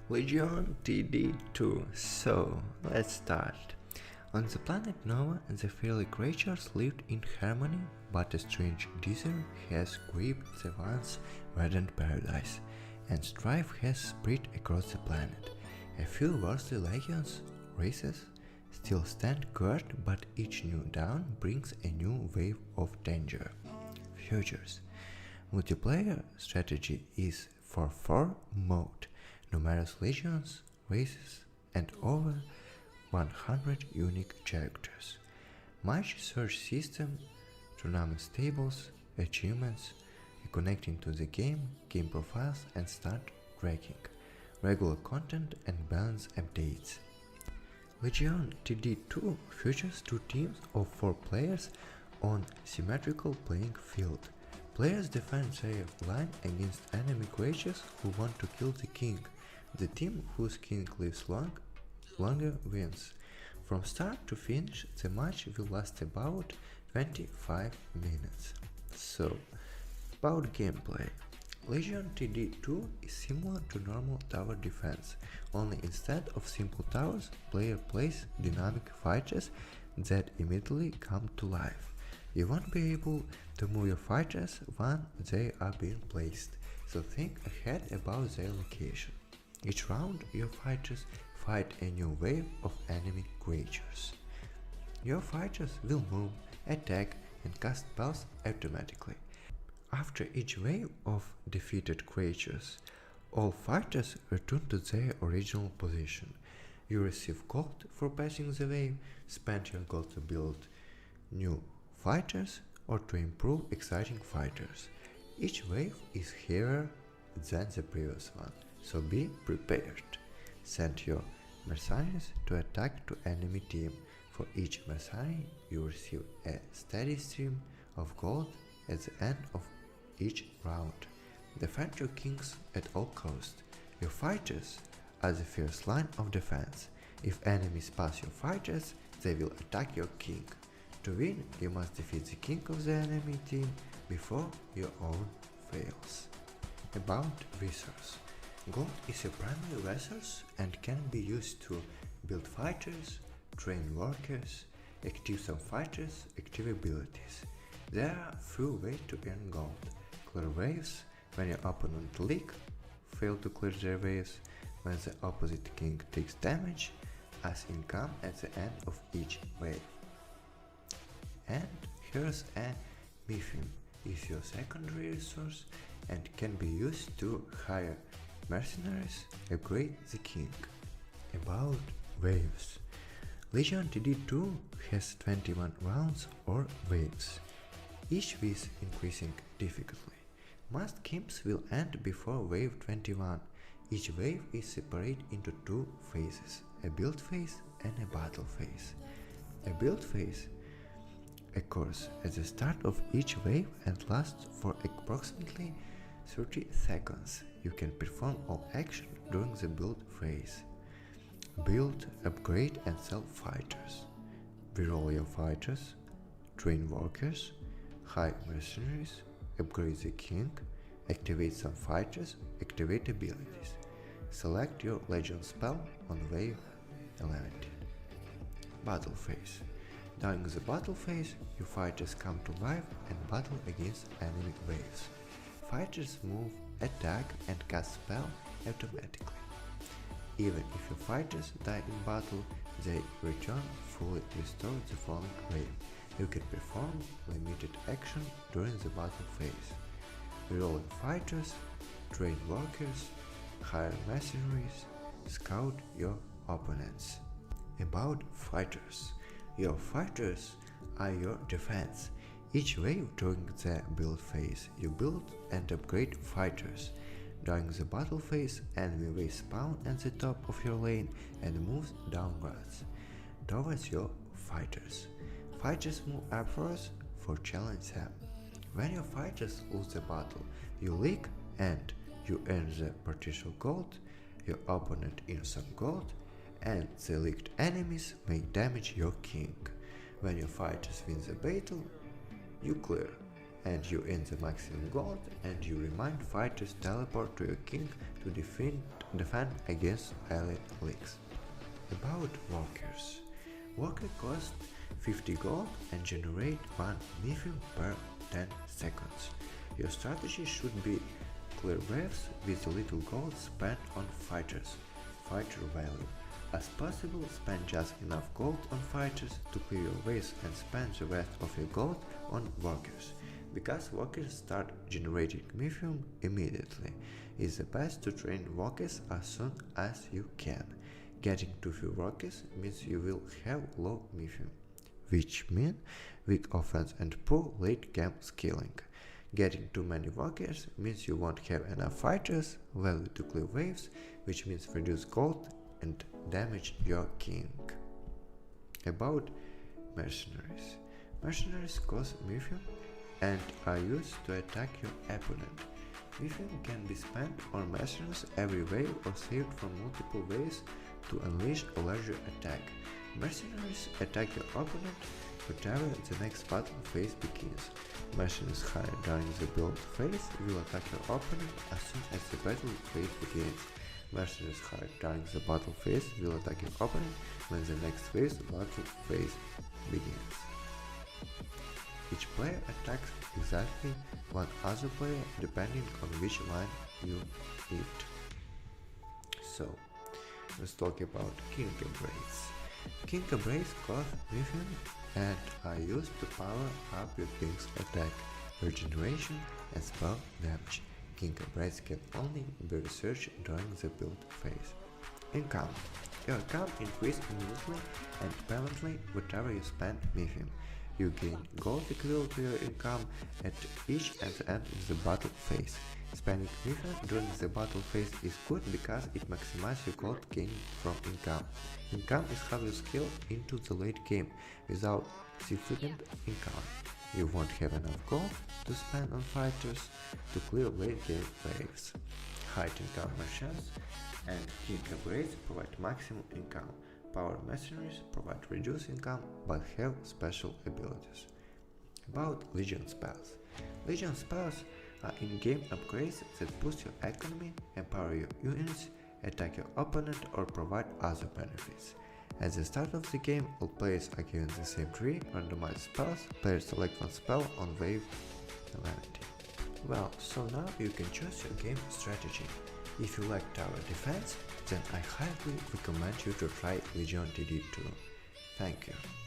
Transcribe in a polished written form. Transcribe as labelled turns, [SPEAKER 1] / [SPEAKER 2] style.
[SPEAKER 1] Legion TD2. So, let's start. On the planet Nova, the fairy creatures lived in harmony, but a strange disease has gripped the once verdant paradise, and strife has spread across the planet. A few worthy legions, races, still stand guard, but each new dawn brings a new wave of danger. Futures. Multiplayer strategy is 4-4 mode, numerous legions, races, and over 100 unique characters. Match search system, tournament tables, achievements, connecting to the game profiles and start tracking, regular content and balance updates. Legion TD2 features two teams of 4 players on symmetrical playing field. Players defend their line against enemy creatures who want to kill the king. The team whose king lives longer wins. From start to finish, the match will last about 25 minutes. So, about gameplay. Legion TD2 is similar to normal tower defense, only instead of simple towers, player plays dynamic fighters that immediately come to life. You won't be able to move your fighters when they are being placed, so think ahead about their location. Each round, your fighters fight a new wave of enemy creatures. Your fighters will move, attack, and cast spells automatically. After each wave of defeated creatures, all fighters return to their original position. You receive gold for passing the wave, spend your gold to build new fighters or to improve exciting fighters. Each wave is heavier than the previous one, so be prepared. Send your mercenaries to attack to enemy team. For each mercenary, you receive a steady stream of gold at the end of each round. Defend your kings at all costs. Your fighters are the first line of defense. If enemies pass your fighters, they will attack your king. To win, you must defeat the king of the enemy team before your own fails. About resource. Gold is a primary resource and can be used to build fighters, train workers, active some fighters, active abilities. There are few ways to earn gold. Clear waves when your opponent leak, fail to clear their waves when the opposite king takes damage, as income at the end of each wave. And here's a Miffin, is your secondary resource and can be used to hire mercenaries, upgrade the king. About waves. Legion TD2 has 21 rounds or waves, each with increasing difficulty. Most games will end before wave 21. Each wave is separated into two phases, a build phase and a battle phase. A build phase occurs at the start of each wave and lasts for approximately 30 seconds. You can perform all action during the build phase. Build, upgrade and sell fighters. Reroll your fighters, train workers, hire mercenaries, upgrade the king, activate some fighters, activate abilities. Select your legion spell on wave 11. Battle phase. During the battle phase, your fighters come to life and battle against enemy waves. Fighters move, attack and cast spell automatically. Even if your fighters die in battle, they return fully restored the following wave. You can perform limited action during the battle phase. Reroll fighters, train workers, hire mercenaries, scout your opponents. About fighters. Your fighters are your defense. Each wave during the build phase, you build and upgrade fighters. During the battle phase, enemy waves spawn at the top of your lane and moves downwards towards your fighters. Fighters move upwards for challenge them. When your fighters lose the battle, you leak and you earn the partial gold, your opponent earns some gold, and the leaked enemies may damage your king. When your fighters win the battle, you clear, and you earn the maximum gold, and you remind fighters teleport to your king to defend defend against ally leaks. About walkers. Walker cost 50 gold and generate 1 lithium per 10 seconds. Your strategy should be clear waves with little gold spent on fighters. Fighter value. As possible, spend just enough gold on fighters to clear your waves and spend the rest of your gold on walkers. Because walkers start generating lithium immediately, it's the best to train walkers as soon as you can. Getting too few walkers means you will have low lithium, which means weak offense and poor late game skilling. Getting too many walkers means you won't have enough fighters, value to clear waves, which means reduce gold and damage your king. About mercenaries. Mercenaries cost lithium and are used to attack your opponent. Lithium can be spent on mercenaries every wave or saved from multiple waves to unleash a larger attack. Mercenaries attack your opponent whenever the next battle phase begins. Mercenaries hired during the build phase will attack your opponent as soon as the battle phase begins. Mercenaries hired during the battle phase will attack your opponent when the next battle phase begins. Each player attacks exactly one other player depending on which line you hit. So, let's talk about King Embrace. King Embrace cost lithium and are used to power up your king's attack, regeneration and spell damage. King Embrace can only be researched during the build phase. Income. Your income increases immediately and permanently whatever you spend lithium. You gain gold equivalent to your income at each and the end of the battle phase. Spending lithium during the battle phase is good because it maximizes your gold gain from income. Income is how you scale into the late game. Without significant income, you won't have enough gold to spend on fighters to clear late game waves. High income merchants and King Upgrades provide maximum income. Power mercenaries provide reduced income but have special abilities. About Legion spells. Legion spells are in-game upgrades that boost your economy, empower your units, attack your opponent or provide other benefits. At the start of the game, all players are given the same tree, randomized spells, players select one spell on wave 11. Well, so now you can choose your game strategy. If you like tower defense, then I highly recommend you to try Legion DD2. Thank you.